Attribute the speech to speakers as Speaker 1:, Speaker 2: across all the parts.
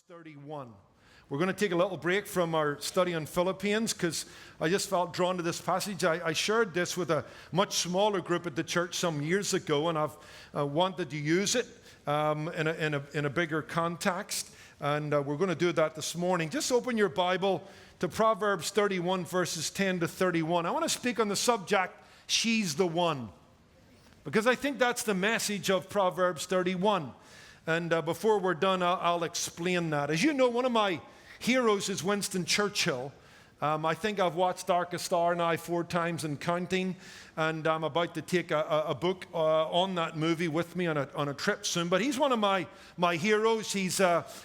Speaker 1: Proverbs 31. We're going to take a little break from our study on Philippians because I just felt drawn to this passage. I shared this with a much smaller group at the church some years ago, and I've wanted to use it in a bigger context. And we're going to do that this morning. Just open your Bible to Proverbs 31, verses 10 to 31. I want to speak on the subject, She's the One, because I think that's the message of Proverbs 31. And before we're done, I'll explain that. As you know, one of my heroes is Winston Churchill. I think I've watched Dark Star now 4 times and counting, and I'm about to take a book on that movie with me on a trip soon. But he's one of my heroes. He's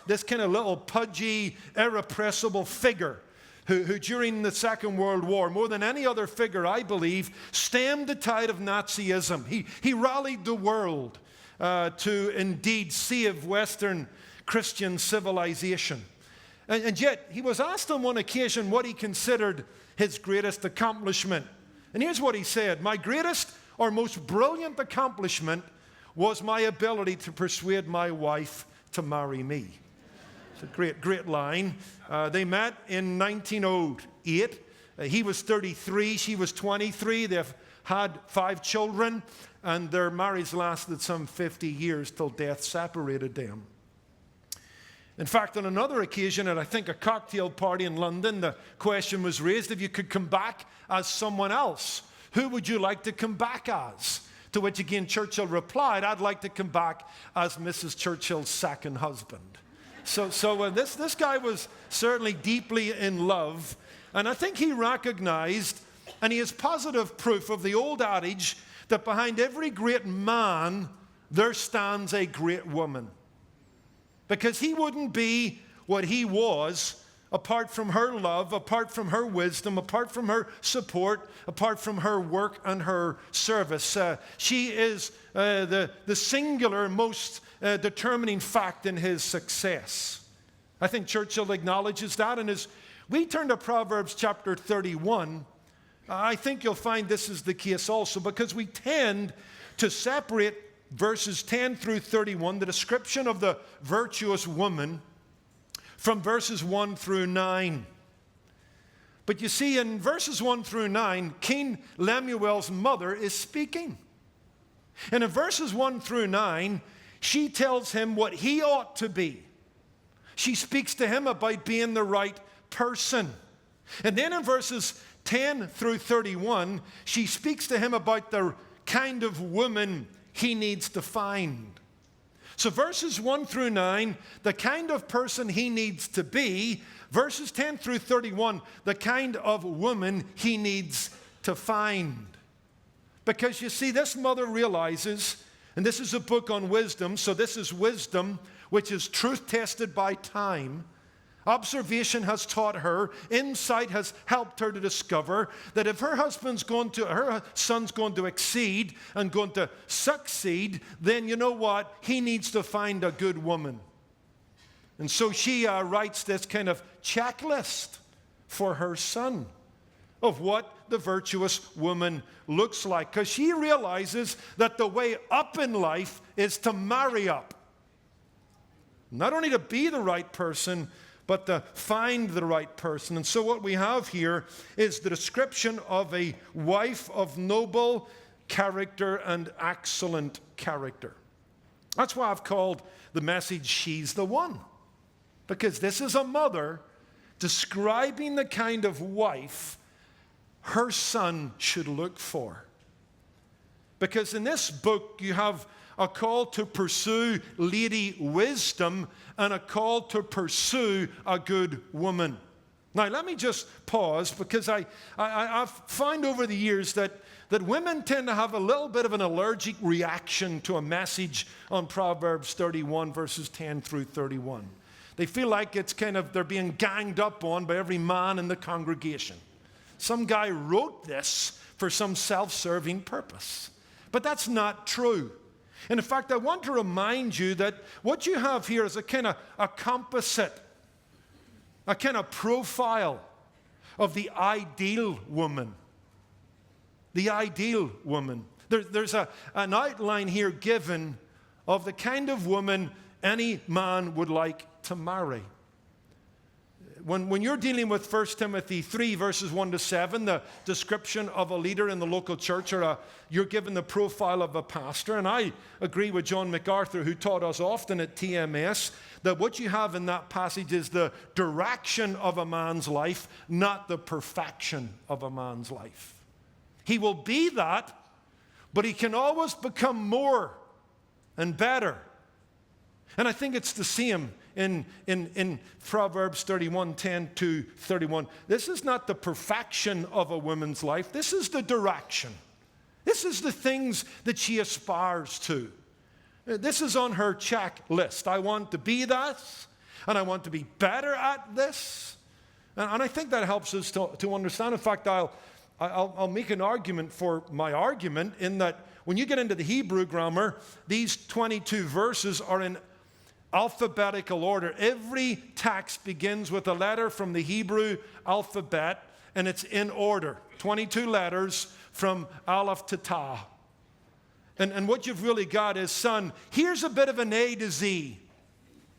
Speaker 1: this kind of little pudgy, irrepressible figure who during the Second World War, more than any other figure, I believe, stemmed the tide of Nazism. He rallied the world to indeed save Western Christian civilization. And yet, he was asked on one occasion what he considered his greatest accomplishment. And here's what he said: "My greatest or most brilliant accomplishment was my ability to persuade my wife to marry me." It's a great line. They met in 1908. He was 33, she was 23. They've had 5 children, and their marriage lasted some 50 years till death separated them. In fact, on another occasion, at I think a cocktail party in London, the question was raised, if you could come back as someone else, who would you like to come back as? To which again Churchill replied, "I'd like to come back as Mrs. Churchill's second husband." So this guy was certainly deeply in love, and I think he recognized, and he is positive proof of the old adage that behind every great man there stands a great woman. Because he wouldn't be what he was apart from her love, apart from her wisdom, apart from her support, apart from her work and her service. She is the singular, most determining fact in his success. I think Churchill acknowledges that. And as we turn to Proverbs chapter 31, I think you'll find this is the case also, because we tend to separate verses 10 through 31, the description of the virtuous woman, from verses 1 through 9. But you see, in verses 1 through 9, King Lemuel's mother is speaking. And in verses 1 through 9, she tells him what he ought to be. She speaks to him about being the right person. And then in verses 10 through 31, she speaks to him about the kind of woman he needs to find. So verses 1 through 9, the kind of person he needs to be. Verses 10 through 31, the kind of woman he needs to find. Because you see, this mother realizes, and this is a book on wisdom, so this is wisdom which is truth tested by time. Observation has taught her, insight has helped her to discover that if her son's going to exceed and going to succeed, then you know what? He needs to find a good woman. And so she writes this kind of checklist for her son of what the virtuous woman looks like. Because she realizes that the way up in life is to marry up. Not only to be the right person, but to find the right person. And so what we have here is the description of a wife of noble character and excellent character. That's why I've called the message, She's the One. Because this is a mother describing the kind of wife her son should look for. Because in this book you have a call to pursue lady wisdom and a call to pursue a good woman. Now, let me just pause, because I've found over the years that women tend to have a little bit of an allergic reaction to a message on Proverbs 31, verses 10 through 31. They feel like it's kind of, they're being ganged up on by every man in the congregation. Some guy wrote this for some self-serving purpose. But that's not true. And in fact, I want to remind you that what you have here is a kind of a composite, a kind of profile of the ideal woman. The ideal woman. There's an outline here given of the kind of woman any man would like to marry. When you're dealing with 1 Timothy 3, verses 1 to 7, the description of a leader in the local church, you're given the profile of a pastor. And I agree with John MacArthur, who taught us often at TMS, that what you have in that passage is the direction of a man's life, not the perfection of a man's life. He will be that, but he can always become more and better. And I think it's the same in Proverbs 31, 10 to 31. This is not the perfection of a woman's life. This is the direction. This is the things that she aspires to. This is on her checklist. I want to be that, and I want to be better at this. And I think that helps us to understand. In fact, I'll make an argument for my argument in that when you get into the Hebrew grammar, these 22 verses are in alphabetical order. Every text begins with a letter from the Hebrew alphabet, and it's in order. 22 letters from Aleph to Tah. And what you've really got is, son, here's a bit of an A to Z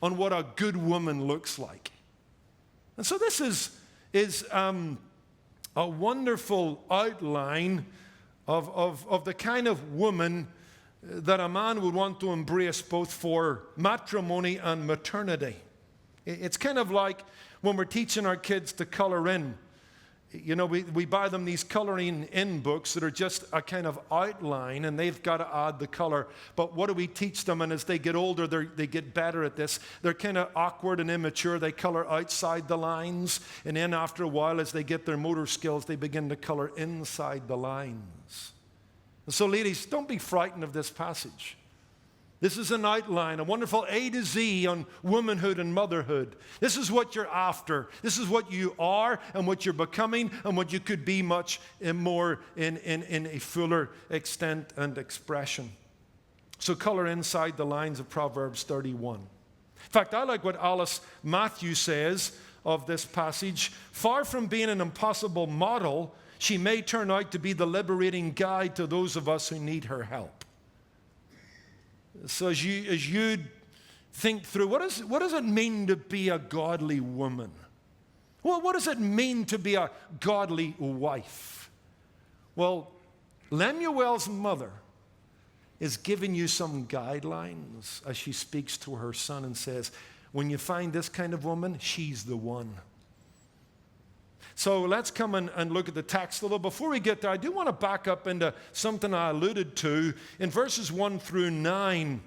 Speaker 1: on what a good woman looks like. And so this is a wonderful outline of the kind of woman that a man would want to embrace both for matrimony and maternity. It's kind of like when we're teaching our kids to color in. You know, we buy them these coloring in books that are just a kind of outline, and they've got to add the color. But what do we teach them? And as they get older, they get better at this. They're kind of awkward and immature. They color outside the lines. And then after a while, as they get their motor skills, they begin to color inside the lines. And so, ladies, don't be frightened of this passage. This is an outline, a wonderful A to Z on womanhood and motherhood. This is what you're after. This is what you are and what you're becoming and what you could be much more in a fuller extent and expression. So color inside the lines of Proverbs 31. In fact, I like what Alice Matthews says of this passage. Far from being an impossible model, she may turn out to be the liberating guide to those of us who need her help. So as you think through, what does it mean to be a godly woman? Well, what does it mean to be a godly wife? Well, Lemuel's mother is giving you some guidelines as she speaks to her son and says, when you find this kind of woman, she's the one. So let's come and look at the text a little. Before we get there, I do want to back up into something I alluded to. In verses 1 through 9,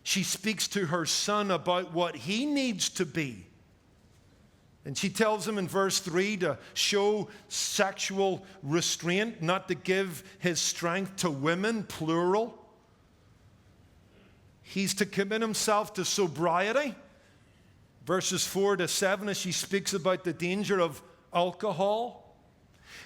Speaker 1: she speaks to her son about what he needs to be. And she tells him in verse 3 to show sexual restraint, not to give his strength to women, plural. He's to commit himself to sobriety. Verses 4 to 7, as she speaks about the danger of alcohol.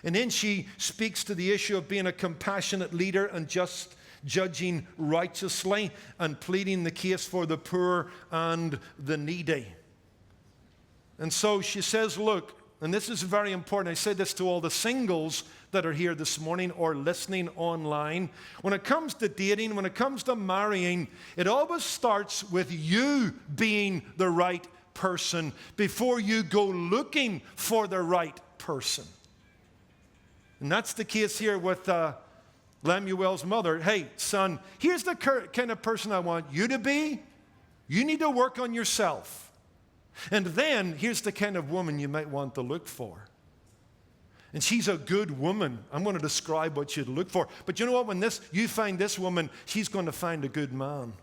Speaker 1: And then she speaks to the issue of being a compassionate leader and just judging righteously and pleading the case for the poor and the needy. And so she says, look, and this is very important. I say this to all the singles that are here this morning or listening online. When it comes to dating, when it comes to marrying, it always starts with you being the right person before you go looking for the right person. And that's the case here with Lemuel's mother. Hey, son, here's the kind of person I want you to be. You need to work on yourself. And then here's the kind of woman you might want to look for. And she's a good woman. I'm going to describe what you'd look for. But you know what? When you find this woman, she's going to find a good man.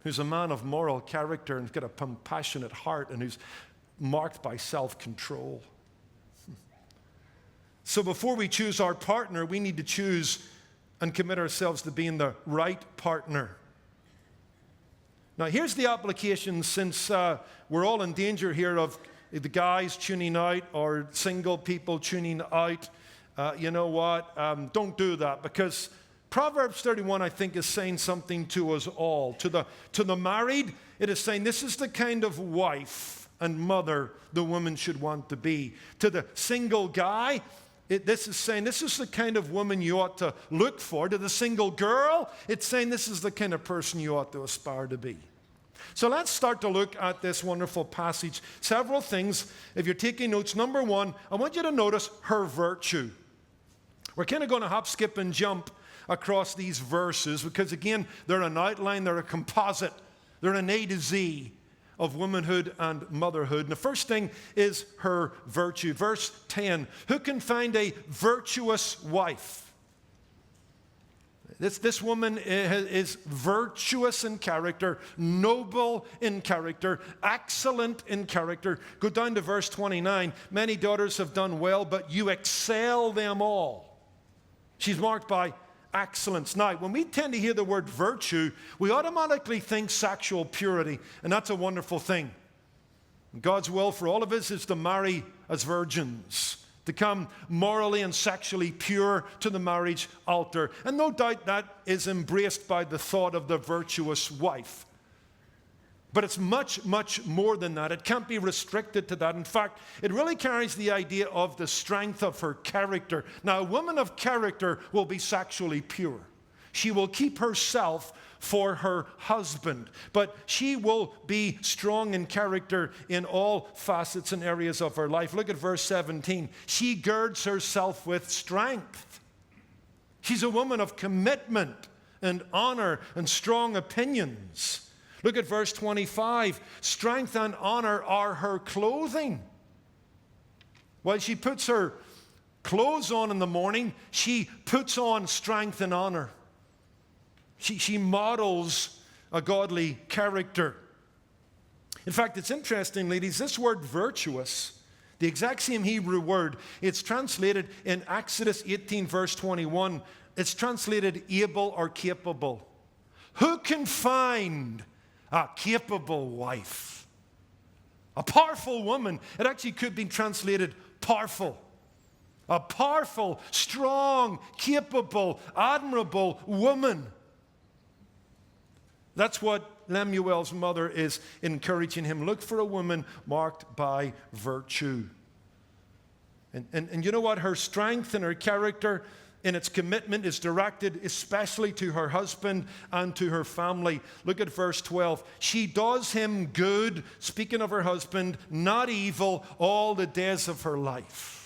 Speaker 1: Who's a man of moral character and got a compassionate heart and who's marked by self-control. So before we choose our partner, we need to choose and commit ourselves to being the right partner. Now here's the application, since we're all in danger here of the guys tuning out or single people tuning out. You know what? Don't do that, because Proverbs 31, I think, is saying something to us all. To the married, it is saying this is the kind of wife and mother the woman should want to be. To the single guy, This is saying this is the kind of woman you ought to look for. To the single girl, it's saying this is the kind of person you ought to aspire to be. So let's start to look at this wonderful passage. Several things, if you're taking notes. Number one, I want you to notice her virtue. We're kind of going to hop, skip, and jump across these verses because, again, they're an outline, they're a composite, they're an A to Z of womanhood and motherhood. And the first thing is her virtue. Verse 10, who can find a virtuous wife? This woman is virtuous in character, noble in character, excellent in character. Go down to verse 29. Many daughters have done well, but you excel them all. She's marked by excellence. Now, when we tend to hear the word virtue, we automatically think sexual purity, and that's a wonderful thing. God's will for all of us is to marry as virgins, to come morally and sexually pure to the marriage altar. And no doubt that is embraced by the thought of the virtuous wife. But it's much, much more than that. It can't be restricted to that. In fact, it really carries the idea of the strength of her character. Now, a woman of character will be sexually pure. She will keep herself for her husband, but she will be strong in character in all facets and areas of her life. Look at verse 17. She girds herself with strength. She's a woman of commitment and honor and strong opinions. Look at verse 25. Strength and honor are her clothing. While she puts her clothes on in the morning, she puts on strength and honor. She models a godly character. In fact, it's interesting, ladies, this word virtuous, the exact same Hebrew word, it's translated in Exodus 18, verse 21. It's translated able or capable. Who can find a capable wife? A powerful woman. It actually could be translated powerful. A powerful, strong, capable, admirable woman. That's what Lemuel's mother is encouraging him. Look for a woman marked by virtue. And you know what? Her strength and her character in its commitment is directed especially to her husband and to her family. Look at verse 12. She does him good, speaking of her husband, not evil, all the days of her life.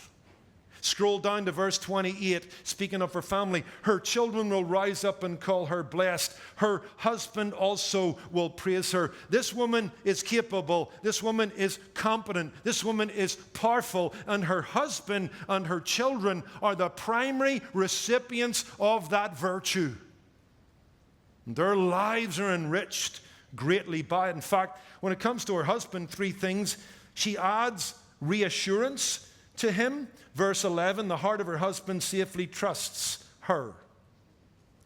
Speaker 1: Scroll down to verse 28, speaking of her family. Her children will rise up and call her blessed. Her husband also will praise her. This woman is capable. This woman is competent. This woman is powerful. And her husband and her children are the primary recipients of that virtue. Their lives are enriched greatly by it. In fact, when it comes to her husband, three things. She adds reassurance to him. Verse 11, the heart of her husband safely trusts her.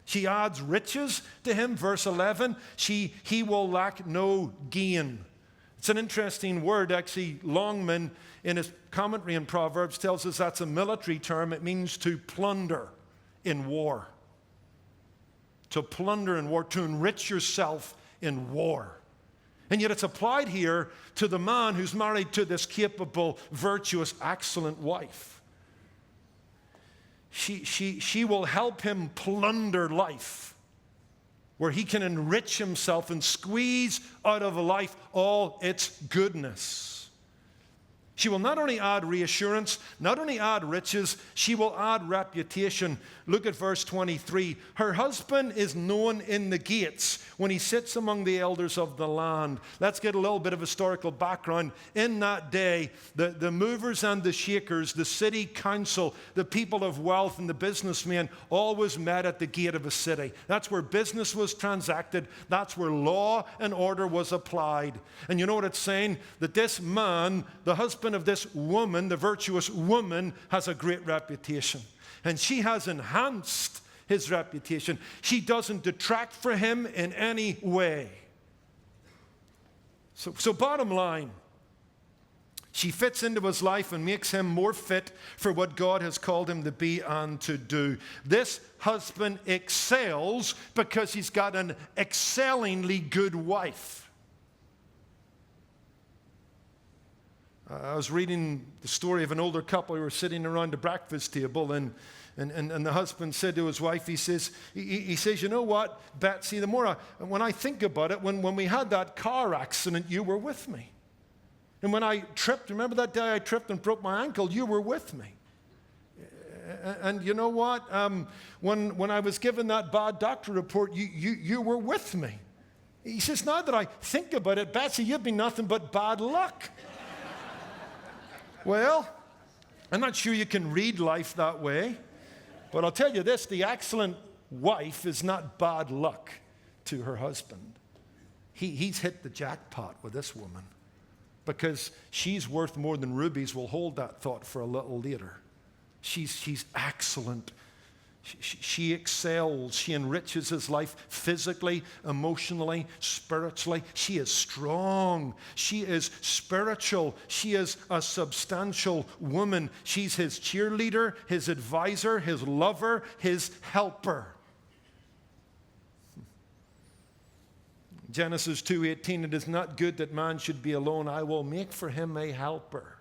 Speaker 1: She adds riches to him. Verse 11, he will lack no gain. It's an interesting word. Actually, Longman, in his commentary in Proverbs, tells us that's a military term. It means to plunder in war. To plunder in war, to enrich yourself in war. And yet it's applied here to the man who's married to this capable, virtuous, excellent wife. She will help him plunder life, where he can enrich himself and squeeze out of life all its goodness. She will not only add reassurance, not only add riches, she will add reputation. Look at verse 23. Her husband is known in the gates when he sits among the elders of the land. Let's get a little bit of historical background. In that day, the movers and the shakers, the city council, the people of wealth and the businessmen always met at the gate of a city. That's where business was transacted. That's where law and order was applied. And you know what it's saying? That this man, the husband of this woman, the virtuous woman, has a great reputation. And she has enhanced his reputation. She doesn't detract from him in any way. So bottom line, she fits into his life and makes him more fit for what God has called him to be and to do. This husband excels because he's got an excellingly good wife. I was reading the story of an older couple who were sitting around the breakfast table, and the husband said to his wife, he says, you know what, Betsy, when I think about it, when we had that car accident, you were with me. And when I tripped, remember that day I tripped and broke my ankle, you were with me. And you know what, when I was given that bad doctor report, you were with me. He says, now that I think about it, Betsy, you've been nothing but bad luck. Well, I'm not sure you can read life that way, but I'll tell you this, the excellent wife is not bad luck to her husband. He's hit the jackpot with this woman because she's worth more than rubies. We'll hold that thought for a little later. She's excellent. She excels. She enriches his life physically, emotionally, spiritually. She is strong. She is spiritual. She is a substantial woman. She's his cheerleader, his advisor, his lover, his helper. Genesis 2:18, it is not good that man should be alone. I will make for him a helper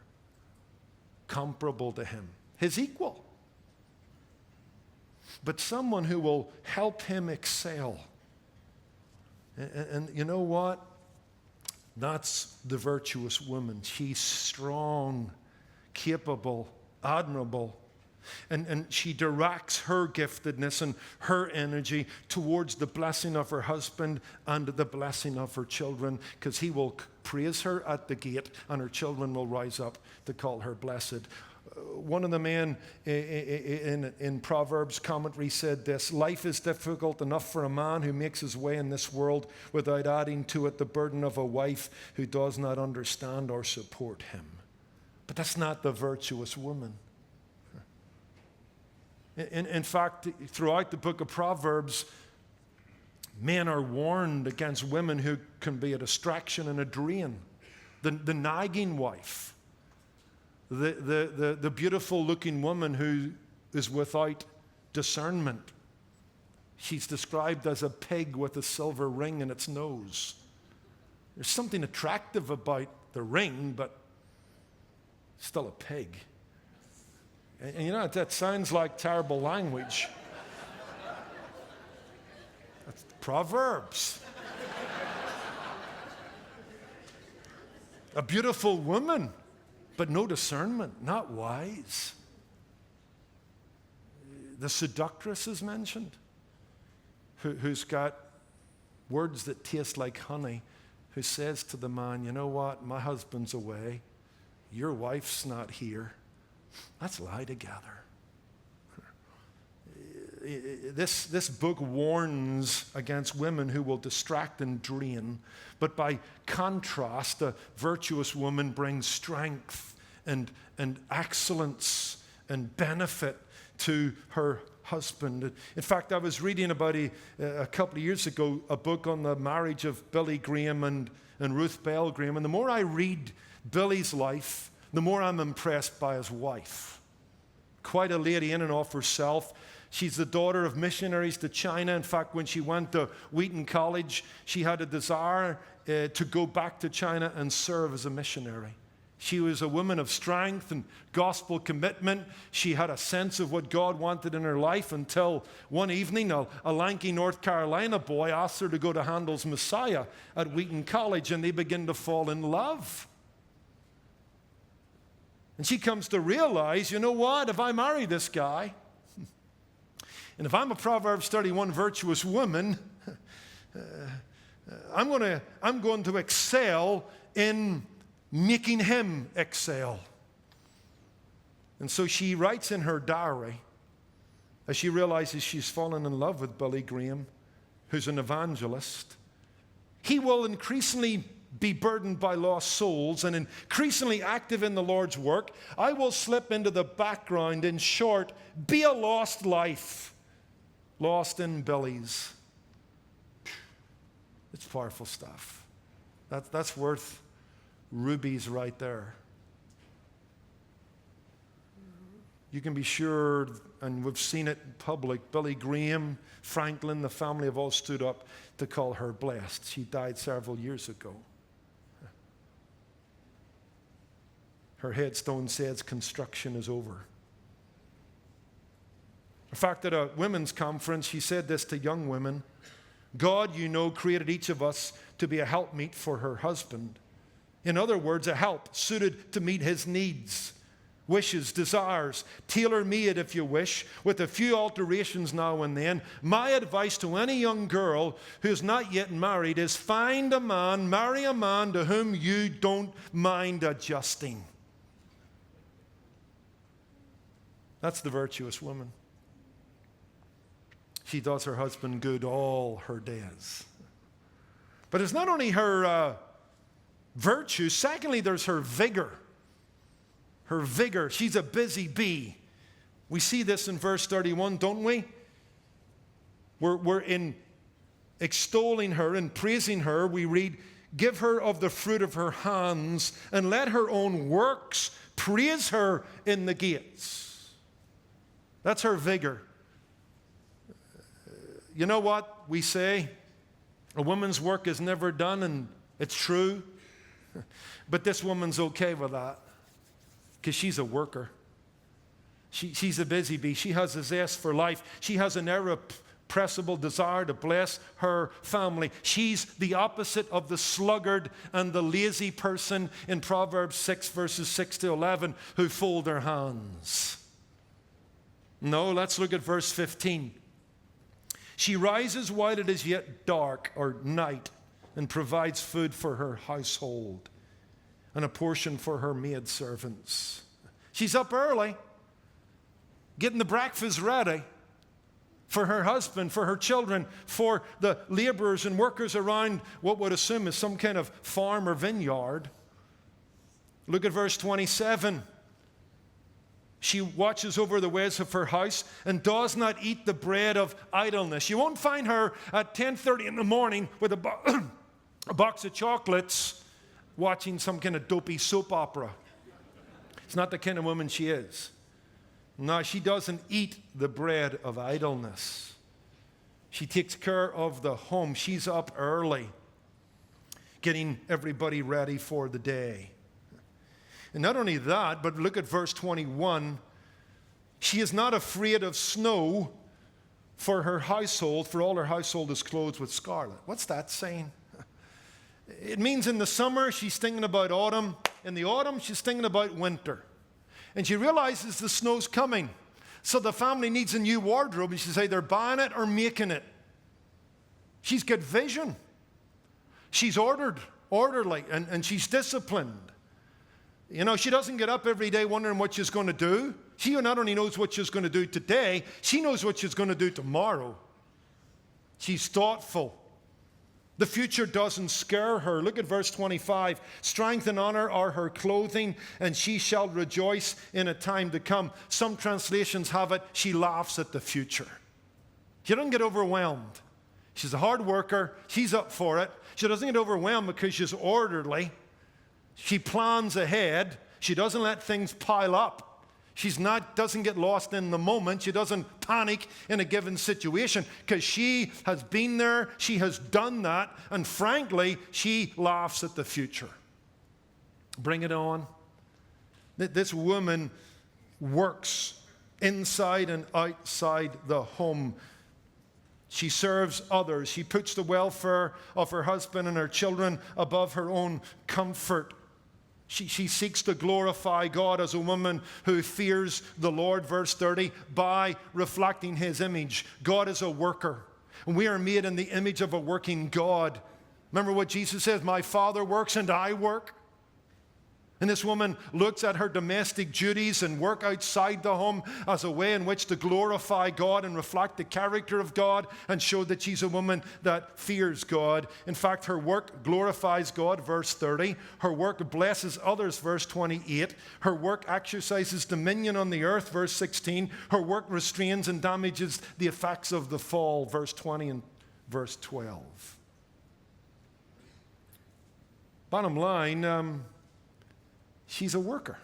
Speaker 1: comparable to him, his equal. But someone who will help him excel. And you know what? That's the virtuous woman. She's strong, capable, admirable. And she directs her giftedness and her energy towards the blessing of her husband and the blessing of her children, because he will praise her at the gate and her children will rise up to call her blessed. One of the men in Proverbs commentary said this: life is difficult enough for a man who makes his way in this world without adding to it the burden of a wife who does not understand or support him. But that's not the virtuous woman. In fact, throughout the book of Proverbs, men are warned against women who can be a distraction and a drain. The nagging wife. The beautiful-looking woman who is without discernment. She's described as a pig with a silver ring in its nose. There's something attractive about the ring, but still a pig. And you know, that sounds like terrible language. That's Proverbs. A beautiful woman, but no discernment, not wise. The seductress is mentioned, who's got words that taste like honey, who says to the man, you know what, my husband's away, your wife's not here. Let's lie together. This book warns against women who will distract and drain, but by contrast, a virtuous woman brings strength and excellence and benefit to her husband. In fact, I was reading about a couple of years ago a book on the marriage of Billy Graham and Ruth Bell Graham, and the more I read Billy's life, the more I'm impressed by his wife. Quite a lady in and of herself. She's the daughter of missionaries to China. In fact, when she went to Wheaton College, she had a desire to go back to China and serve as a missionary. She was a woman of strength and gospel commitment. She had a sense of what God wanted in her life until one evening a lanky North Carolina boy asked her to go to Handel's Messiah at Wheaton College, and they begin to fall in love. And she comes to realize, you know what, if I marry this guy, and if I'm a Proverbs 31 virtuous woman, I'm going to excel in making him excel. And so she writes in her diary, as she realizes she's fallen in love with Billy Graham, who's an evangelist, he will increasingly be burdened by lost souls and increasingly active in the Lord's work. I will slip into the background. In short, be a lost life, lost in Billy's. It's powerful stuff. That's worth rubies right there. You can be sure, and we've seen it in public, Billy Graham, Franklin, the family have all stood up to call her blessed. She died several years ago. her headstone says, construction is over. In fact, at a women's conference, she said this to young women: God, you know, created each of us to be a helpmeet for her husband. In other words, a help suited to meet his needs, wishes, desires, tailor-made if you wish, with a few alterations now and then. My advice to any young girl who's not yet married is find a man, marry a man to whom you don't mind adjusting. That's the virtuous woman. She does her husband good all her days. But it's not only her virtue. Secondly, there's her vigor. Her vigor. She's a busy bee. We see this in verse 31, don't we? We're in extolling her and praising her. We read, give her of the fruit of her hands, and let her own works praise her in the gates. That's her vigor. You know what we say? A woman's work is never done, and it's true. But this woman's okay with that because she's a worker. She's a busy bee. She has a zest for life. She has an irrepressible desire to bless her family. She's the opposite of the sluggard and the lazy person in Proverbs 6, verses 6 to 11, who fold their hands. No, let's look at verse 15. She rises while it is yet dark or night and provides food for her household and a portion for her maidservants. She's up early, getting the breakfast ready for her husband, for her children, for the laborers and workers around what would assume is some kind of farm or vineyard. Look at verse 27. She watches over the ways of her house and does not eat the bread of idleness. You won't find her at 10:30 in the morning with a box of chocolates watching some kind of dopey soap opera. It's not the kind of woman she is. No, she doesn't eat the bread of idleness. She takes care of the home. She's up early, getting everybody ready for the day. And not only that, but look at verse 21. She is not afraid of snow for her household, for all her household is clothed with scarlet. What's that saying? It means in the summer, she's thinking about autumn. In the autumn, she's thinking about winter. And she realizes the snow's coming. So the family needs a new wardrobe, and she's either buying it or making it. She's got vision. She's orderly, and she's disciplined. You know, she doesn't get up every day wondering what she's going to do. She not only knows what she's going to do today, she knows what she's going to do tomorrow. She's thoughtful. The future doesn't scare her. Look at verse 25. Strength and honor are her clothing, and she shall rejoice in a time to come. Some translations have it, she laughs at the future. She doesn't get overwhelmed. She's a hard worker. She's up for it. She doesn't get overwhelmed because she's orderly. She plans ahead. She doesn't let things pile up. Doesn't get lost in the moment. She doesn't panic in a given situation because she has been there. She has done that. And frankly, she laughs at the future. Bring it on. This woman works inside and outside the home. She serves others. She puts the welfare of her husband and her children above her own comfort. She seeks to glorify God as a woman who fears the Lord, verse 30, by reflecting his image. God is a worker, and we are made in the image of a working God. Remember what Jesus says, my Father works and I work. And this woman looks at her domestic duties and work outside the home as a way in which to glorify God and reflect the character of God and show that she's a woman that fears God. In fact, her work glorifies God, verse 30. Her work blesses others, verse 28. Her work exercises dominion on the earth, verse 16. Her work restrains and damages the effects of the fall, verse 20 and verse 12. Bottom line, she's a worker.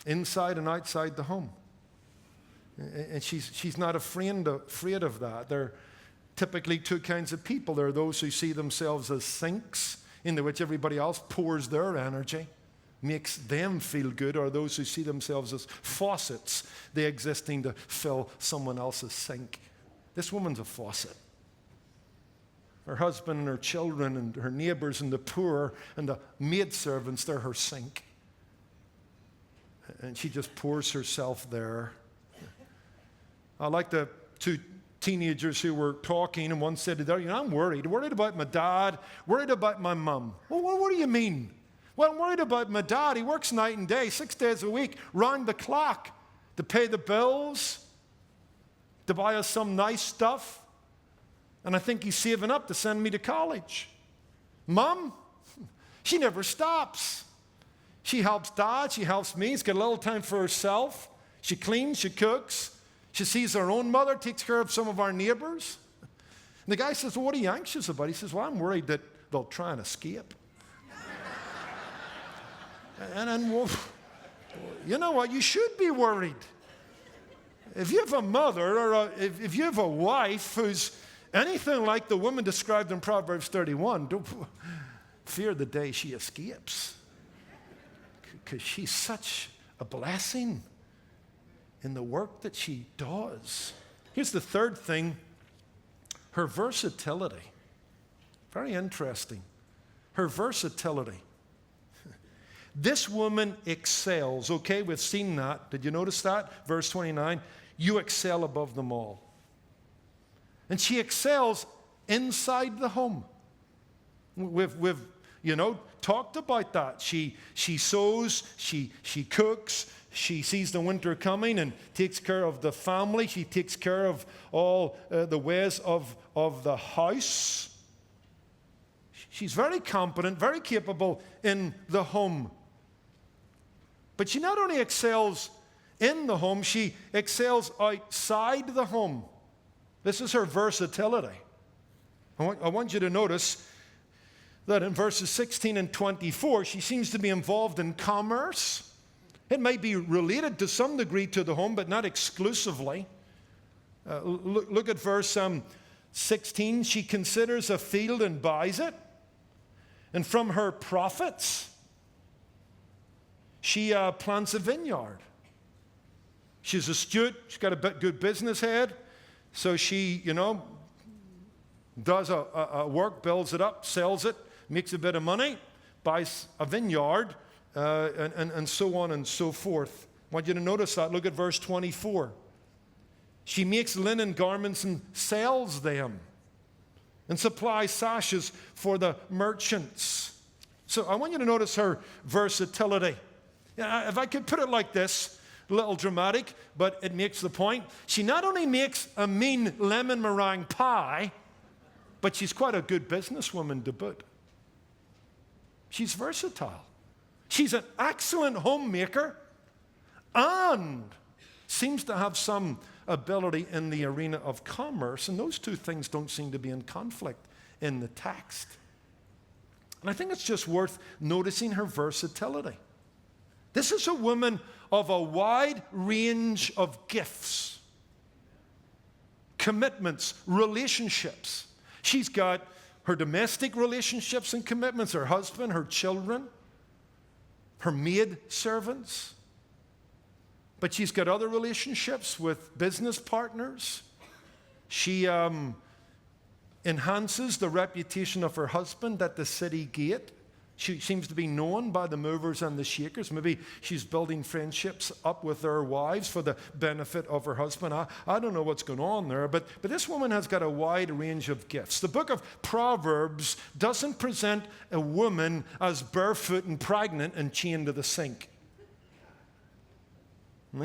Speaker 1: Inside and outside the home. And she's not afraid of that. There are typically two kinds of people. There are those who see themselves as sinks into which everybody else pours their energy, makes them feel good, or those who see themselves as faucets, they existing to fill someone else's sink. This woman's a faucet. Her husband and her children and her neighbors and the poor and the maidservants, they're her sink. And she just pours herself there. I like the two teenagers who were talking, and one said to the other, I'm worried about my dad, worried about my mom. Well, what do you mean? Well, I'm worried about my dad. He works night and day, 6 days a week, round the clock, to pay the bills, to buy us some nice stuff. And I think he's saving up to send me to college. Mom, she never stops. She helps Dad, she helps me. She's got a little time for herself. She cleans, she cooks. She sees her own mother, takes care of some of our neighbors. And the guy says, well, what are you anxious about? He says, well, I'm worried that they'll try and escape. And well, you know what? You should be worried. If you have a mother or if you have a wife who's anything like the woman described in Proverbs 31, don't fear the day she escapes. Because she's such a blessing in the work that she does. Here's the third thing, her versatility. Very interesting. Her versatility. This woman excels. Okay, we've seen that. Did you notice that? Verse 29, you excel above them all. And she excels inside the home. We've talked about that. She sews, she cooks, she sees the winter coming and takes care of the family. She takes care of all the ways of the house. She's very competent, very capable in the home. But she not only excels in the home, she excels outside the home. This is her versatility. I want you to notice that in verses 16 and 24, she seems to be involved in commerce. It may be related to some degree to the home, but not exclusively. Look at verse 16. She considers a field and buys it. And from her profits, she plants a vineyard. She's astute. She's got a good business head. So she, does a work, builds it up, sells it, makes a bit of money, buys a vineyard, and so on and so forth. I want you to notice that. Look at verse 24. She makes linen garments and sells them and supplies sashes for the merchants. So I want you to notice her versatility. If I could put it like this, a little dramatic, but it makes the point. She not only makes a mean lemon meringue pie, but she's quite a good businesswoman to boot. She's versatile. She's an excellent homemaker and seems to have some ability in the arena of commerce, and those two things don't seem to be in conflict in the text. And I think it's just worth noticing her versatility. This is a woman of a wide range of gifts, commitments, relationships. She's got her domestic relationships and commitments, her husband, her children, her maid servants. But she's got other relationships with business partners. She enhances the reputation of her husband at the city gate. She seems to be known by the movers and the shakers. Maybe she's building friendships up with their wives for the benefit of her husband. I don't know what's going on there, but this woman has got a wide range of gifts. The book of Proverbs doesn't present a woman as barefoot and pregnant and chained to the sink.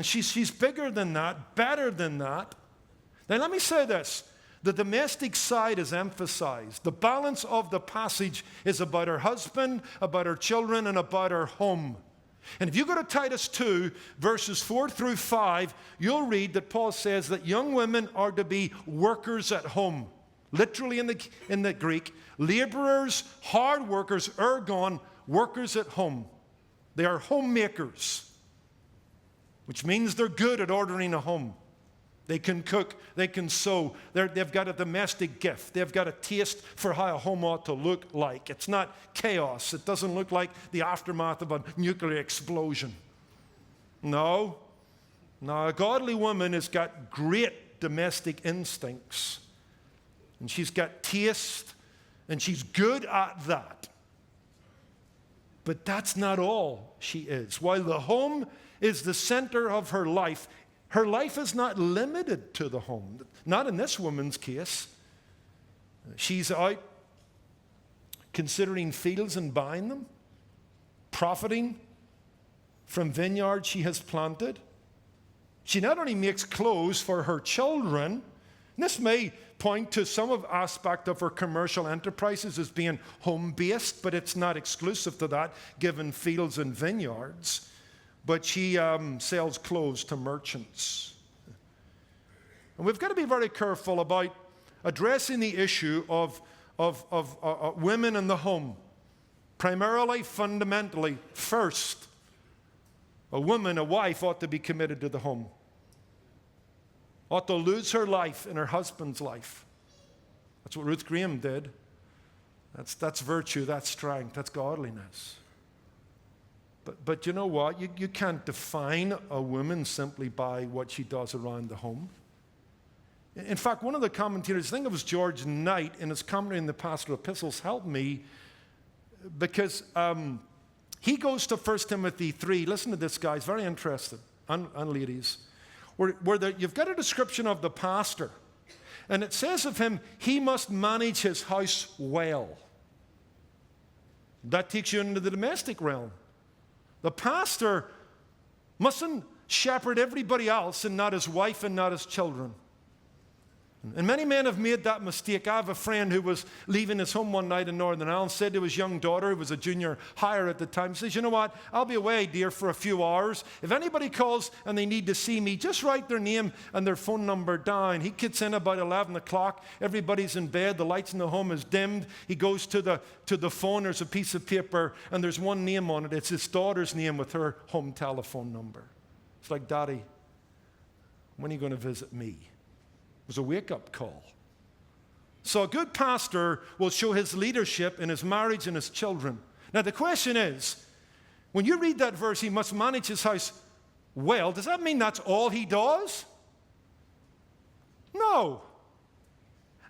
Speaker 1: She's bigger than that, better than that. Now let me say this. The domestic side is emphasized. The balance of the passage is about her husband, about her children, and about her home. And if you go to Titus 2, verses 4 through 5, you'll read that Paul says that young women are to be workers at home. Literally in the Greek, laborers, hard workers, ergon, workers at home. They are homemakers, which means they're good at ordering a home. They can cook, they can sew, they've got a domestic gift. They've got a taste for how a home ought to look like. It's not chaos. It doesn't look like the aftermath of a nuclear explosion. No, a godly woman has got great domestic instincts. And she's got taste, and she's good at that. But that's not all she is. While the home is the center of her life is not limited to the home. Not in this woman's case. She's out considering fields and buying them, profiting from vineyards she has planted. She not only makes clothes for her children, and this may point to some aspect of her commercial enterprises as being home-based, but it's not exclusive to that, given fields and vineyards. But she sells clothes to merchants. And we've got to be very careful about addressing the issue of women in the home. Primarily, fundamentally, first, a woman, a wife, ought to be committed to the home. Ought to lose her life in her husband's life. That's what Ruth Graham did. That's virtue, that's strength, that's godliness. But you know what? You can't define a woman simply by what she does around the home. In fact, one of the commentators, I think it was George Knight, in his commentary in the Pastoral Epistles, helped me because he goes to 1 Timothy 3. Listen to this, guys. Very interesting. And ladies. Where you've got a description of the pastor. And it says of him, he must manage his house well. That takes you into the domestic realm. The pastor mustn't shepherd everybody else and not his wife and not his children. And many men have made that mistake. I have a friend who was leaving his home one night in Northern Ireland, said to his young daughter, who was a junior higher at the time, says, you know what, I'll be away, dear, for a few hours. If anybody calls and they need to see me, just write their name and their phone number down. He gets in about 11 o'clock. Everybody's in bed. The lights in the home is dimmed. He goes to the phone. There's a piece of paper, and there's one name on it. It's his daughter's name with her home telephone number. It's like, Daddy, when are you going to visit me? It was a wake-up call. So a good pastor will show his leadership in his marriage and his children. Now the question is, when you read that verse, he must manage his house well, does that mean that's all he does? No.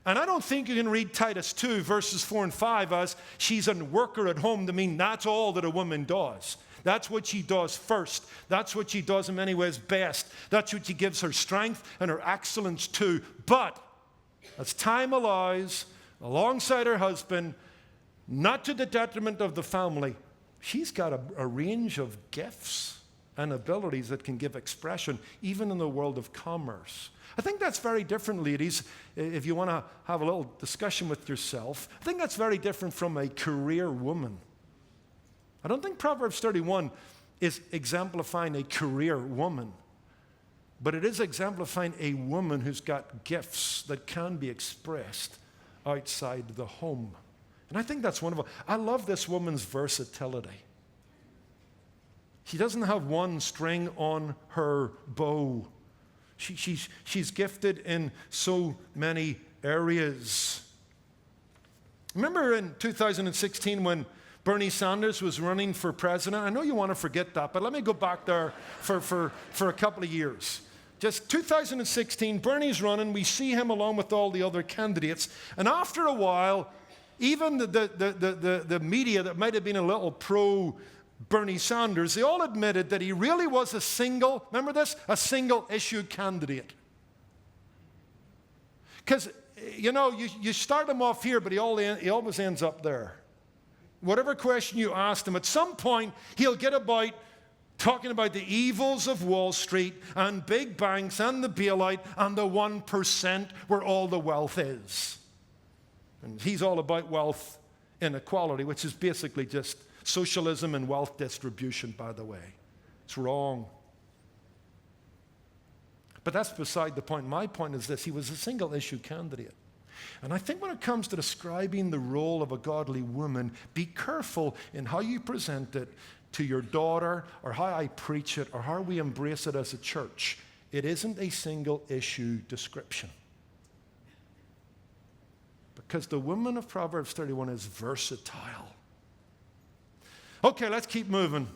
Speaker 1: And I don't think you can read Titus 2, verses 4 and 5 as she's a worker at home to mean that's all that a woman does. That's what she does first. That's what she does in many ways best. That's what she gives her strength and her excellence to. But as time allows, alongside her husband, not to the detriment of the family, she's got a range of gifts and abilities that can give expression, even in the world of commerce. I think that's very different, ladies, if you want to have a little discussion with yourself. I think that's very different from a career woman. I don't think Proverbs 31 is exemplifying a career woman, but it is exemplifying a woman who's got gifts that can be expressed outside the home. And I think that's wonderful. I love this woman's versatility. She doesn't have one string on her bow. She's gifted in so many areas. Remember in 2016 when Bernie Sanders was running for president? I know you want to forget that, but let me go back there for a couple of years. Just 2016, Bernie's running. We see him along with all the other candidates. And after a while, even the media that might have been a little pro-Bernie Sanders, they all admitted that he really was a single issue candidate. Because, you start him off here, but he always ends up there. Whatever question you ask him, at some point, he'll get about talking about the evils of Wall Street and big banks and the bailout and the 1% where all the wealth is. And he's all about wealth inequality, which is basically just socialism and wealth distribution, by the way. It's wrong. But that's beside the point. My point is this: he was a single-issue candidate. And I think when it comes to describing the role of a godly woman, be careful in how you present it to your daughter, or how I preach it, or how we embrace it as a church. it isn't a single issue description. Because the woman of Proverbs 31 is versatile. Okay, let's keep moving.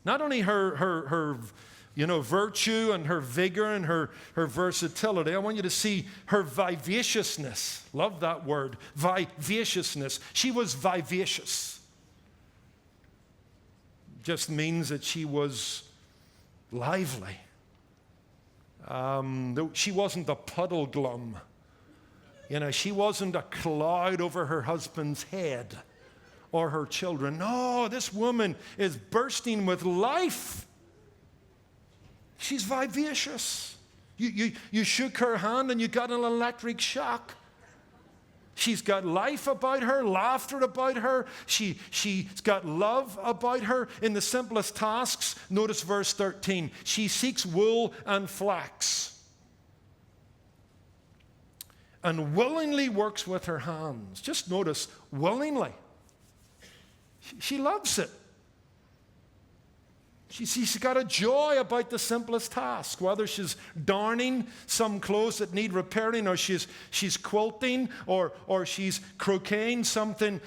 Speaker 1: Not only her virtue and her vigor and her versatility, I want you to see her vivaciousness. Love that word, vivaciousness. She was vivacious. Just means that she was lively. She wasn't a puddle glum. She wasn't a cloud over her husband's head or her children. No, this woman is bursting with life. She's vivacious. You shook her hand and you got an electric shock. She's got life about her, laughter about her. She's got love about her in the simplest tasks. Notice verse 13. She seeks wool and flax and willingly works with her hands. Just notice, willingly. She loves it. She's got a joy about the simplest task, whether she's darning some clothes that need repairing, or she's quilting, or she's crocheting something,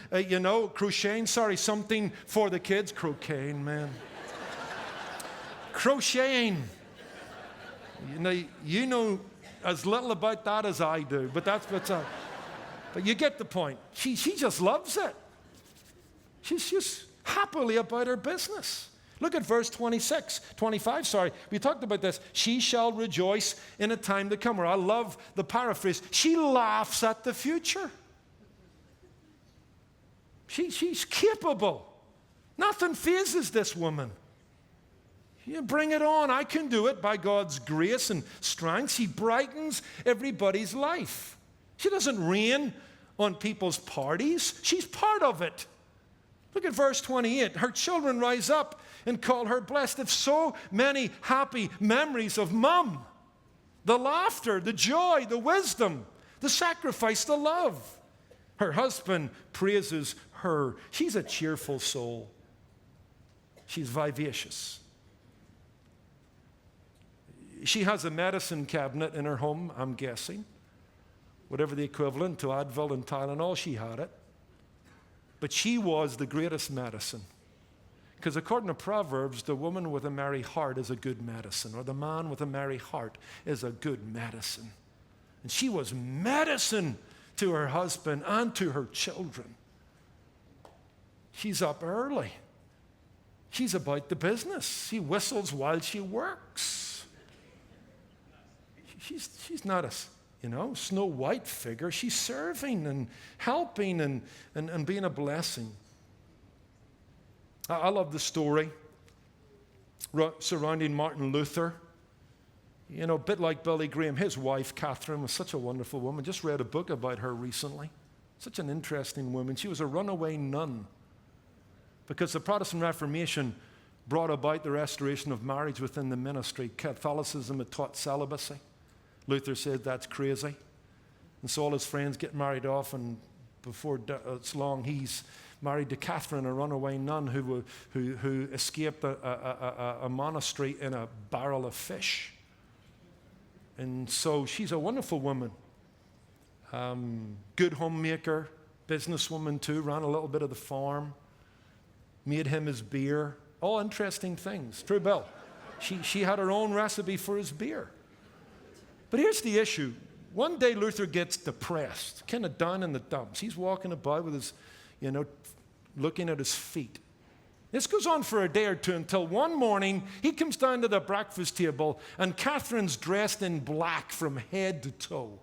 Speaker 1: something for the kids. Crocheting, man. Crocheting. You know as little about that as I do, but but you get the point. She just loves it. She's just happily about her business. Look at verse 25. We talked about this. She shall rejoice in a time to come. Or I love the paraphrase. She laughs at the future. She's capable. Nothing phases this woman. You bring it on. I can do it by God's grace and strength. She brightens everybody's life. She doesn't rain on people's parties. She's part of it. Look at verse 28. Her children rise up and call her blessed. If so many happy memories of Mom, the laughter, the joy, the wisdom, the sacrifice, the love. Her husband praises her. She's a cheerful soul. She's vivacious. She has a medicine cabinet in her home, I'm guessing. Whatever the equivalent to Advil and Tylenol, she had it. But she was the greatest medicine. Because according to Proverbs, the woman with a merry heart is a good medicine, or the man with a merry heart is a good medicine. And she was medicine to her husband and to her children. She's up early. She's about the business. She whistles while she works. She's not a Snow White figure. She's serving and helping and being a blessing. I love the story surrounding Martin Luther. A bit like Billy Graham, his wife, Catherine, was such a wonderful woman. Just read a book about her recently. Such an interesting woman. She was a runaway nun because the Protestant Reformation brought about the restoration of marriage within the ministry. Catholicism had taught celibacy. Luther said that's crazy. And so all his friends get married off, and before it's long, he's married to Catherine, a runaway nun who escaped a monastery in a barrel of fish. And so she's a wonderful woman. Good homemaker, businesswoman too, ran a little bit of the farm, made him his beer. All interesting things. True, Bill. She had her own recipe for his beer. But here's the issue. One day Luther gets depressed, kind of down in the dumps. He's walking about with his, looking at his feet. This goes on for a day or two until one morning he comes down to the breakfast table and Catherine's dressed in black from head to toe.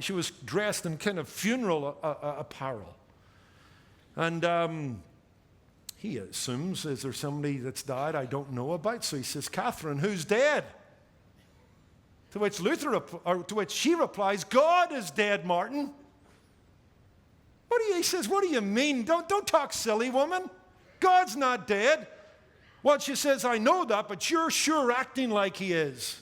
Speaker 1: She was dressed in kind of funeral apparel. And he assumes, is there somebody that's died I don't know about? So he says, Catherine, who's dead? To which she replies, God is dead, Martin. He says, what do you mean? Don't talk silly, woman. God's not dead. Well, she says, I know that, but you're sure acting like he is.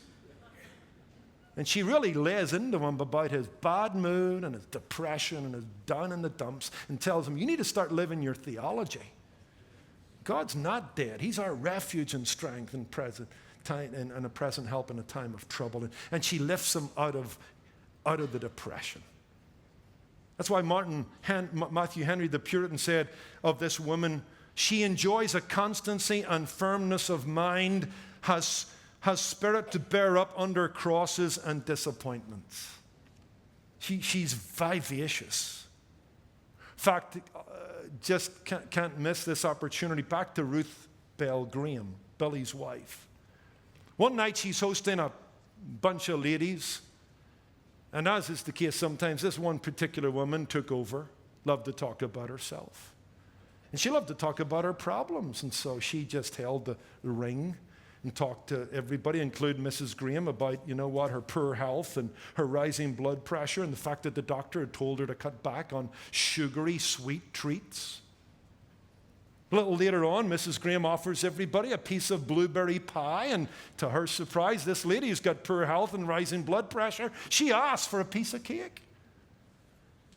Speaker 1: And she really lays into him about his bad mood and his depression and his down in the dumps and tells him, you need to start living your theology. God's not dead. He's our refuge and strength and present. and a present help in a time of trouble. And she lifts him out of the depression. That's why Matthew Henry, the Puritan, said of this woman, she enjoys a constancy and firmness of mind, has spirit to bear up under crosses and disappointments. She's vivacious. In fact, just can't miss this opportunity. Back to Ruth Bell Graham, Billy's wife. One night she's hosting a bunch of ladies, and as is the case sometimes, this one particular woman took over, loved to talk about herself. And she loved to talk about her problems, and so she just held the ring and talked to everybody, including Mrs. Graham, about, her poor health and her rising blood pressure and the fact that the doctor had told her to cut back on sugary, sweet treats. A little later on, Mrs. Graham offers everybody a piece of blueberry pie, and to her surprise, this lady who's got poor health and rising blood pressure, she asks for a piece of cake.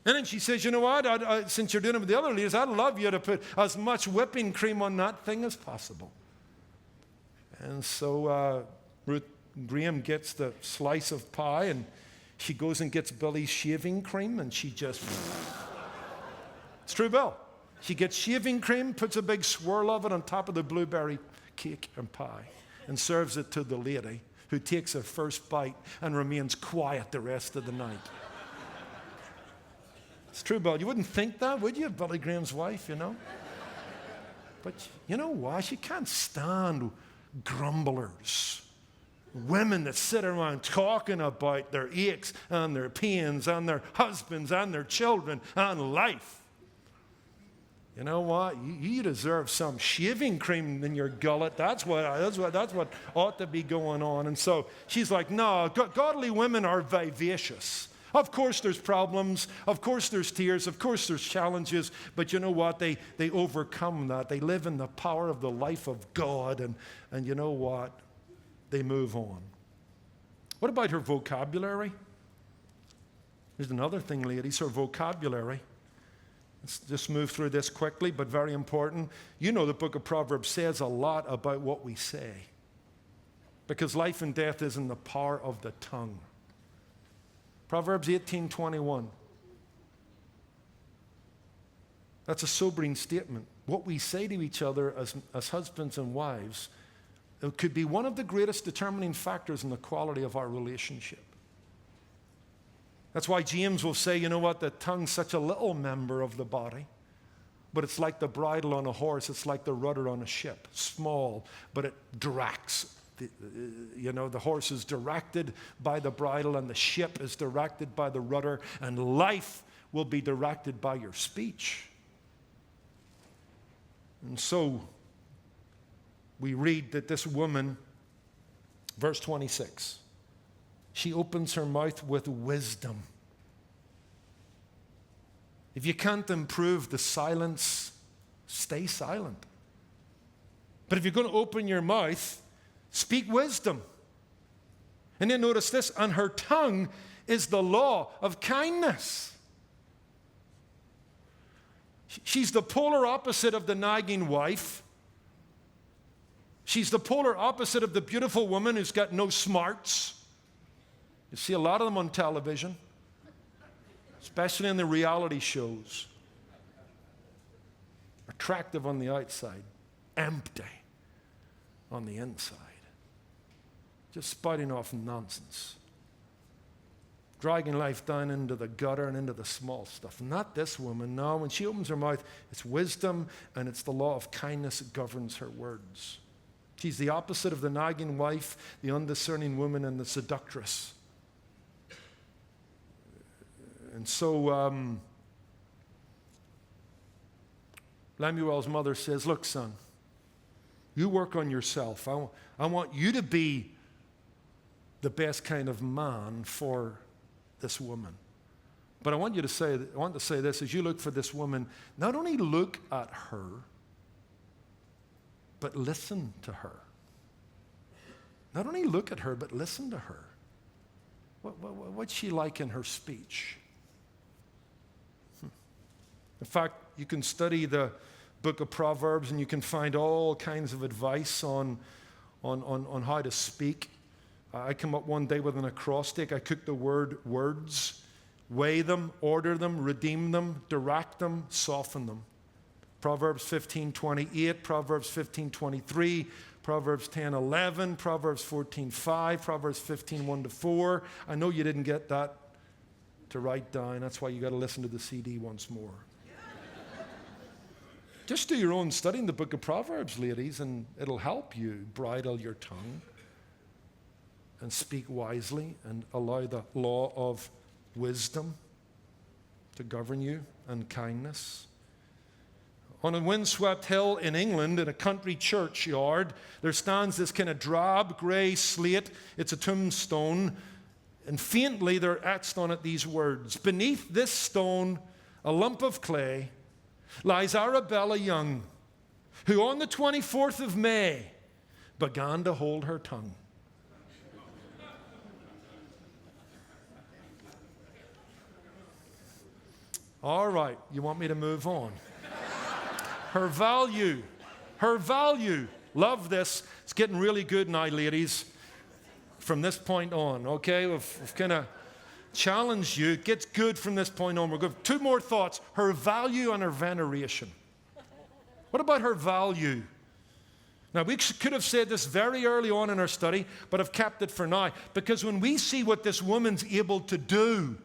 Speaker 1: And then she says, you know what, since you're doing it with the other ladies, I'd love you to put as much whipping cream on that thing as possible. And so Ruth Graham gets the slice of pie, and she goes and gets Billy's shaving cream, and she just... It's true, Bill. She gets shaving cream, puts a big swirl of it on top of the blueberry cake and pie, and serves it to the lady, who takes her first bite and remains quiet the rest of the night. It's true, Bill. You wouldn't think that, would you, Billy Graham's wife, But you know why? She can't stand grumblers. Women that sit around talking about their aches and their pains and their husbands and their children and life. You know what? You deserve some shaving cream in your gullet. That's what ought to be going on. And so she's like, no, godly women are vivacious. Of course there's problems. Of course there's tears. Of course there's challenges. But you know what? They overcome that. They live in the power of the life of God. And you know what? They move on. What about her vocabulary? Here's another thing, ladies, her vocabulary. Let's just move through this quickly, but very important. The book of Proverbs says a lot about what we say, because life and death is in the power of the tongue. Proverbs 18:21. That's a sobering statement. What we say to each other as husbands and wives, it could be one of the greatest determining factors in the quality of our relationship. That's why James will say, you know what, the tongue's such a little member of the body, but it's like the bridle on a horse, it's like the rudder on a ship. Small, but it directs. The horse is directed by the bridle, and the ship is directed by the rudder, and life will be directed by your speech. And so we read that this woman, verse 26, she opens her mouth with wisdom. If you can't improve the silence, stay silent. But if you're going to open your mouth, speak wisdom. And then notice this, and her tongue is the law of kindness. She's the polar opposite of the nagging wife. She's the polar opposite of the beautiful woman who's got no smarts. You see a lot of them on television, especially in the reality shows. Attractive on the outside, empty on the inside. Just spouting off nonsense. Dragging life down into the gutter and into the small stuff. Not this woman. No, when she opens her mouth, it's wisdom and it's the law of kindness that governs her words. She's the opposite of the nagging wife, the undiscerning woman, and the seductress. And so Lemuel's mother says, look, son, you work on yourself. I want you to be the best kind of man for this woman. But I want to say this, as you look for this woman, not only look at her, but listen to her. Not only look at her, but listen to her. What's she like in her speech? In fact, you can study the book of Proverbs and you can find all kinds of advice on on how to speak. I came up one day with an acrostic. I took the word words, weigh them, order them, redeem them, direct them, soften them. Proverbs 15:28, Proverbs 15:23, Proverbs 10:11, Proverbs 14:5, Proverbs 15:1-4. I know you didn't get that to write down. That's why you got to listen to the CD once more. Just do your own study in the book of Proverbs, ladies, and it'll help you bridle your tongue and speak wisely and allow the law of wisdom to govern you and kindness. On a windswept hill in England, in a country churchyard, there stands this kind of drab grey slate. It's a tombstone. And faintly they're etched on it these words: "Beneath this stone, a lump of clay, lies Arabella Young, who on the 24th of May began to hold her tongue." All right, you want me to move on? Her value. Love this. It's getting really good now, ladies, from this point on, okay? We've kind of challenged you. It gets good from this point on. We're going to two more thoughts: her value and her veneration. What about her value? Now, we could have said this very early on in our study, but I've kept it for now, because when we see what this woman's able to do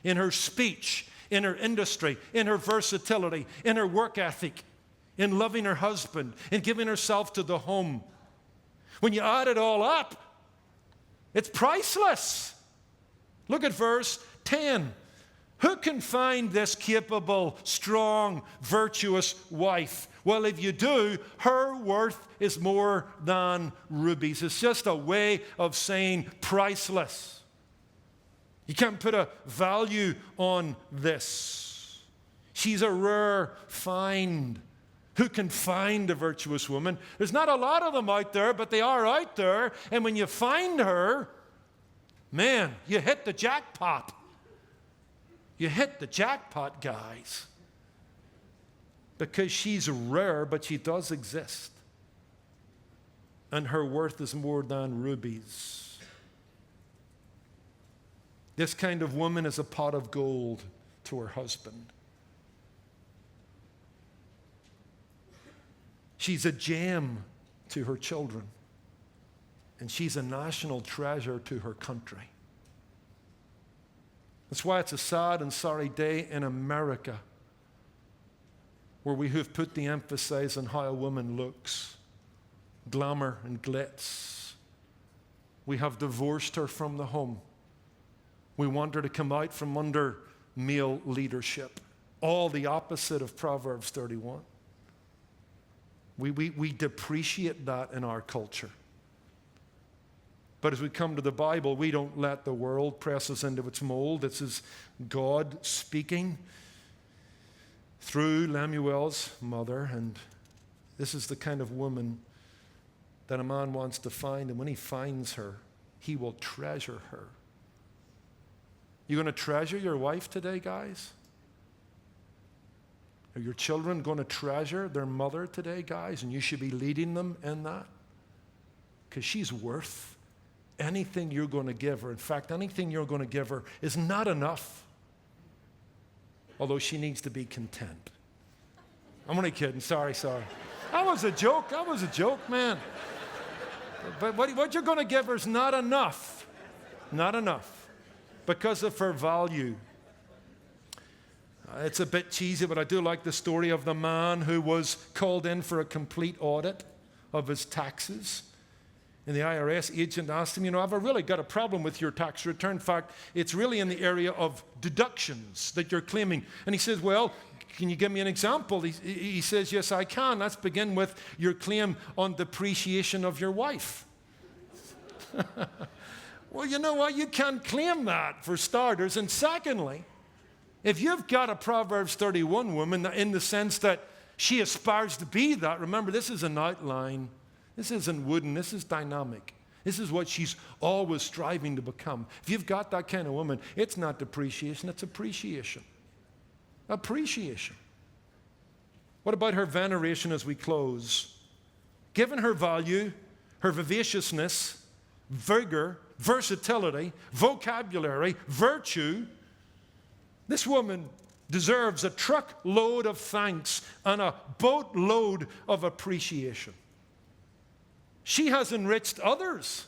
Speaker 1: in her speech, in her industry, in her versatility, in her work ethic, in loving her husband, in giving herself to the home, when you add it all up, it's priceless. Look at verse 10. Who can find this capable, strong, virtuous wife? Well, if you do, her worth is more than rubies. It's just a way of saying priceless. You can't put a value on this. She's a rare find. Who can find a virtuous woman? There's not a lot of them out there, but they are out there. And when you find her, man, you hit the jackpot. You hit the jackpot, guys. Because she's rare, but she does exist. And her worth is more than rubies. This kind of woman is a pot of gold to her husband. She's a gem to her children. And she's a national treasure to her country. That's why it's a sad and sorry day in America, where we have put the emphasis on how a woman looks, glamour and glitz. We have divorced her from the home. We want her to come out from under male leadership. All the opposite of Proverbs 31. We depreciate that in our culture. But as we come to the Bible, we don't let the world press us into its mold. This is God speaking through Lemuel's mother, and this is the kind of woman that a man wants to find, and when he finds her, he will treasure her. You going to treasure your wife today, guys? Are your children going to treasure their mother today, guys? And you should be leading them in that, because she's worth anything you're going to give her. In fact, anything you're going to give her is not enough, although she needs to be content. I'm only kidding. Sorry. That was a joke, man. But what you're going to give her is not enough. Not enough. Because of her value. It's a bit cheesy, but I do like the story of the man who was called in for a complete audit of his taxes. And the IRS agent asked him, I've really got a problem with your tax return. In fact, it's really in the area of deductions that you're claiming. And he says, well, can you give me an example? He says, yes, I can. Let's begin with your claim on depreciation of your wife. Well, you know what? You can't claim that, for starters. And secondly, if you've got a Proverbs 31 woman in the sense that she aspires to be that, remember, this is an outline. This isn't wooden. This is dynamic. This is what she's always striving to become. If you've got that kind of woman, it's not depreciation, it's appreciation. Appreciation. What about her veneration as we close? Given her value, her vivaciousness, vigor, versatility, vocabulary, virtue. This woman deserves a truckload of thanks and a boatload of appreciation. She has enriched others.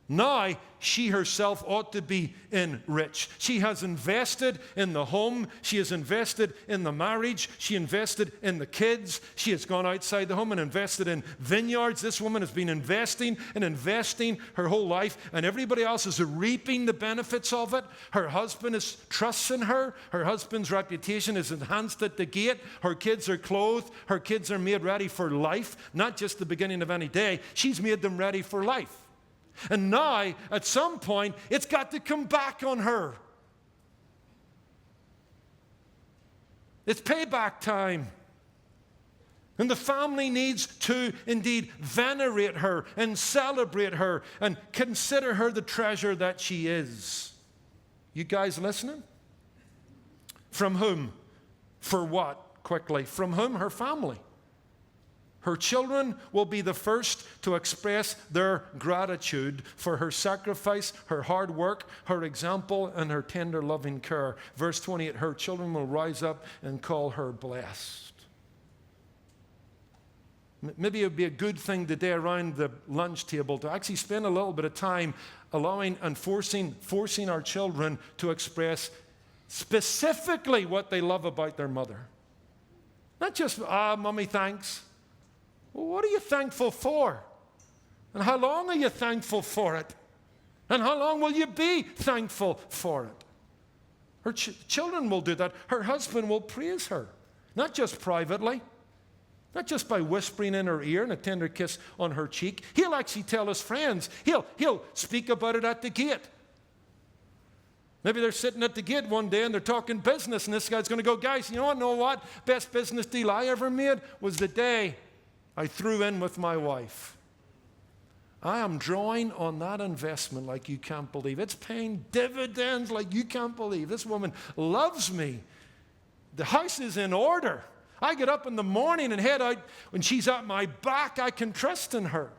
Speaker 1: Now, she herself ought to be enriched. She has invested in the home. She has invested in the marriage. She invested in the kids. She has gone outside the home and invested in vineyards. This woman has been investing her whole life, and everybody else is reaping the benefits of it. Her husband is trusting her. Her husband's reputation is enhanced at the gate. Her kids are clothed. Her kids are made ready for life, not just the beginning of any day. She's made them ready for life. And now, at some point, it's got to come back on her. It's payback time. And the family needs to indeed venerate her and celebrate her and consider her the treasure that she is. You guys listening? From whom? For what? Quickly. From whom? Her family. Her children will be the first to express their gratitude for her sacrifice, her hard work, her example, and her tender loving care. Verse 28, her children will rise up and call her blessed. Maybe it would be a good thing today around the lunch table to actually spend a little bit of time allowing and forcing our children to express specifically what they love about their mother. Not just, Mommy, thanks. Well, what are you thankful for? And how long are you thankful for it? And how long will you be thankful for it? Her children will do that. Her husband will praise her, not just privately, not just by whispering in her ear and a tender kiss on her cheek. He'll actually tell his friends. He'll speak about it at the gate. Maybe they're sitting at the gate one day and they're talking business, and this guy's going to go, guys, you know what? Best business deal I ever made was the day I threw in with my wife. I am drawing on that investment like you can't believe. It's paying dividends like you can't believe. This woman loves me. The house is in order. I get up in the morning and head out. When she's at my back, I can trust in her.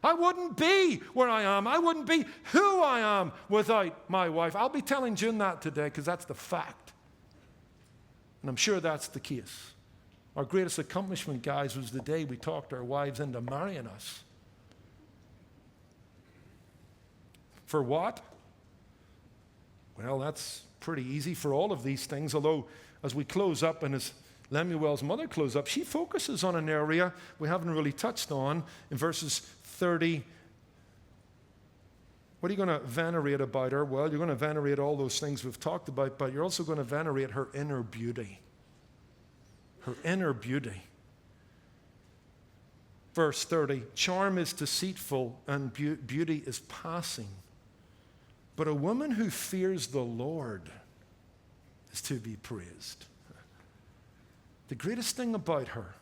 Speaker 1: I wouldn't be where I am. I wouldn't be who I am without my wife. I'll be telling June that today because that's the fact. And I'm sure that's the case. Our greatest accomplishment, guys, was the day we talked our wives into marrying us. For what? Well, that's pretty easy for all of these things, although as we close up and as Lemuel's mother closes up, she focuses on an area we haven't really touched on in verses 30. What are you going to venerate about her? Well, you're going to venerate all those things we've talked about, but you're also going to venerate her inner beauty. Her inner beauty. Verse 30, charm is deceitful and beauty is passing. But a woman who fears the Lord is to be praised. The greatest thing about her,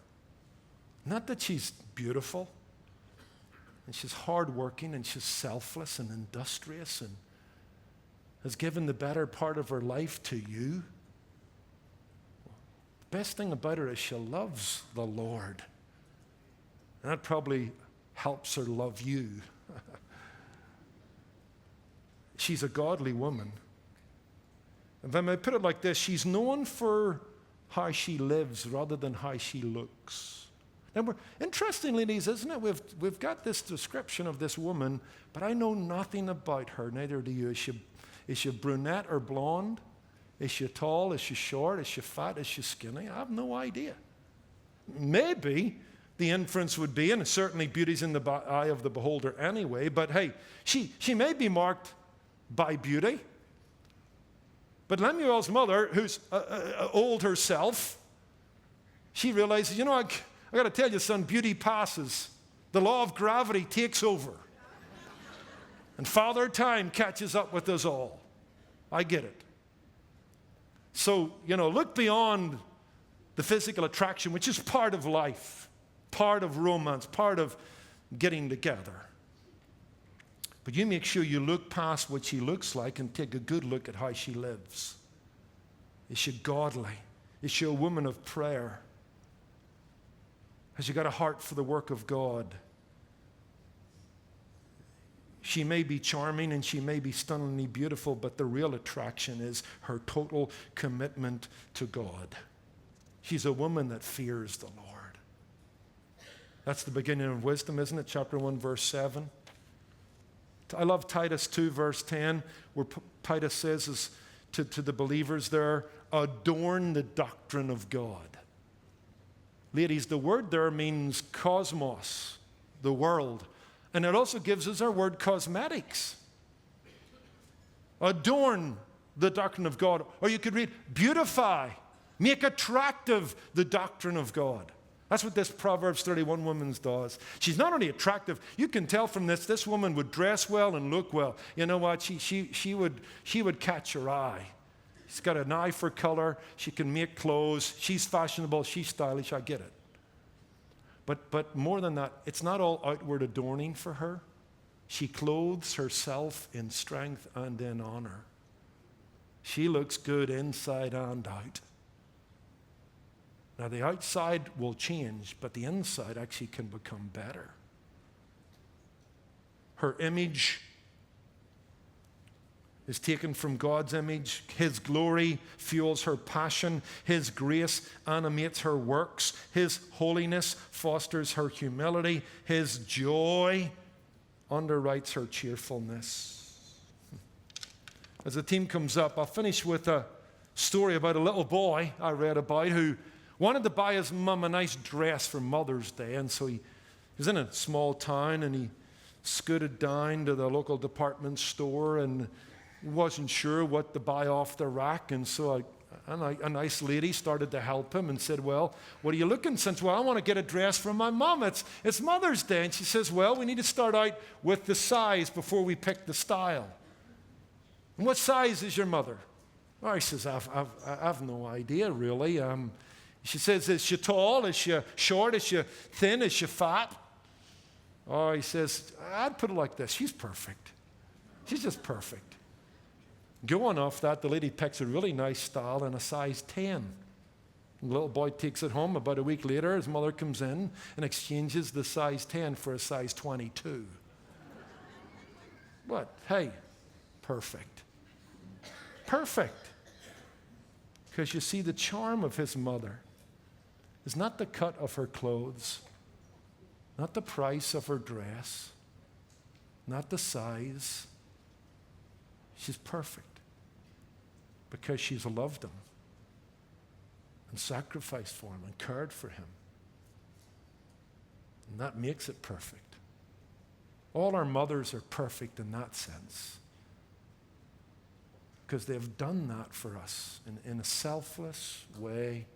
Speaker 1: not that she's beautiful, and she's hardworking, and she's selfless and industrious, and has given the better part of her life to you. The best thing about her is she loves the Lord. And that probably helps her love you. She's a godly woman. If I may put it like this, she's known for how she lives rather than how she looks. And interesting, ladies, isn't it? We've got this description of this woman, but I know nothing about her, neither do you. Is she brunette or blonde? Is she tall? Is she short? Is she fat? Is she skinny? I have no idea. Maybe the inference would be, and certainly beauty's in the eye of the beholder anyway, but hey, she may be marked by beauty. But Lemuel's mother, who's old herself, she realizes, I got to tell you, son, beauty passes. The law of gravity takes over. And Father Time catches up with us all. I get it. So, look beyond the physical attraction, which is part of life, part of romance, part of getting together. But you make sure you look past what she looks like and take a good look at how she lives. Is she godly? Is she a woman of prayer? Has she got a heart for the work of God? She may be charming and she may be stunningly beautiful, but the real attraction is her total commitment to God. She's a woman that fears the Lord. That's the beginning of wisdom, isn't it? Chapter 1, verse 7. I love Titus 2, verse 10, where Titus says to the believers there, adorn the doctrine of God. Ladies, the word there means cosmos, the world. And it also gives us our word cosmetics. Adorn the doctrine of God. Or you could read, beautify, make attractive the doctrine of God. That's what this Proverbs 31 woman does. She's not only attractive, you can tell from this woman would dress well and look well. You know what? She would catch your eye. She's got an eye for color. She can make clothes. She's fashionable. She's stylish. I get it. But more than that, it's not all outward adorning for her. She clothes herself in strength and in honor. She looks good inside and out. Now, the outside will change, but the inside actually can become better. Her image is taken from God's image. His glory fuels her passion. His grace animates her works. His holiness fosters her humility. His joy underwrites her cheerfulness. As the team comes up, I'll finish with a story about a little boy I read about who wanted to buy his mum a nice dress for Mother's Day. And so he was in a small town and he scooted down to the local department store and wasn't sure what to buy off the rack. And so a nice lady started to help him and said, well, what are you looking since? Well, I want to get a dress for my mom. It's Mother's Day. And she says, well, we need to start out with the size before we pick the style. And what size is your mother? Well, he says, I've no idea, really. She says, is she tall? Is she short? Is she thin? Is she fat? Oh, he says, I'd put it like this. She's perfect. She's just perfect. Going off that, the lady picks a really nice style in a size 10. The little boy takes it home. About a week later, his mother comes in and exchanges the size 10 for a size 22. What? Hey, perfect. Perfect. Because you see, the charm of his mother is not the cut of her clothes, not the price of her dress, not the size. She's perfect because she's loved him and sacrificed for him and cared for him. And that makes it perfect. All our mothers are perfect in that sense because they've done that for us in a selfless way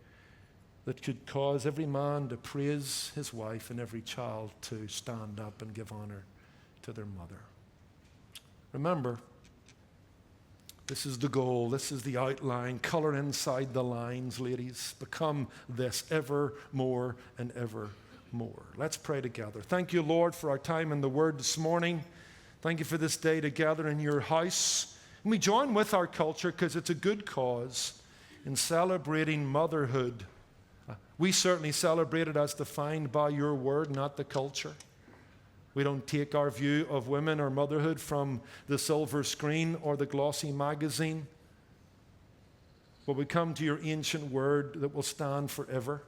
Speaker 1: that could cause every man to praise his wife and every child to stand up and give honor to their mother. Remember, this is the goal. This is the outline. Color inside the lines, ladies. Become this ever more and ever more. Let's pray together. Thank you, Lord, for our time in the Word this morning. Thank you for this day together in your house. And we join with our culture because it's a good cause in celebrating motherhood. We certainly celebrate it as defined by your word, not the culture. We don't take our view of women or motherhood from the silver screen or the glossy magazine. But we come to your ancient word that will stand forever.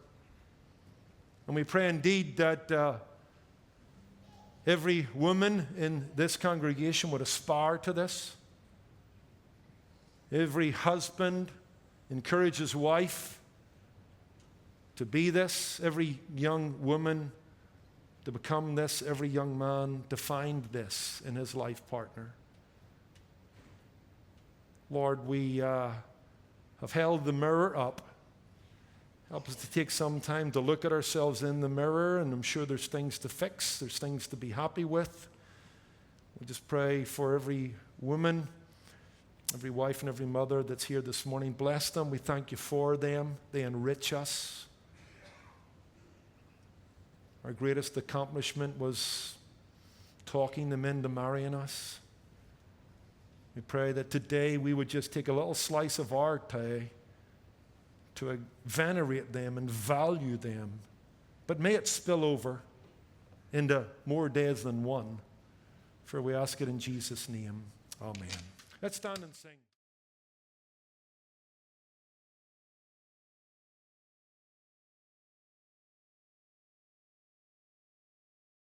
Speaker 1: And we pray indeed that every woman in this congregation would aspire to this. Every husband encourage his wife to be this, every young woman to become this, every young man to find this in his life partner. Lord, we have held the mirror up. Help us to take some time to look at ourselves in the mirror, and I'm sure there's things to fix, there's things to be happy with. We just pray for every woman, every wife and every mother that's here this morning. Bless them. We thank you for them. They enrich us. Our greatest accomplishment was talking them into marrying us. We pray that today we would just take a little slice of our day to venerate them and value them. But may it spill over into more days than one, For we ask it in Jesus' name. Amen. Let's stand and sing.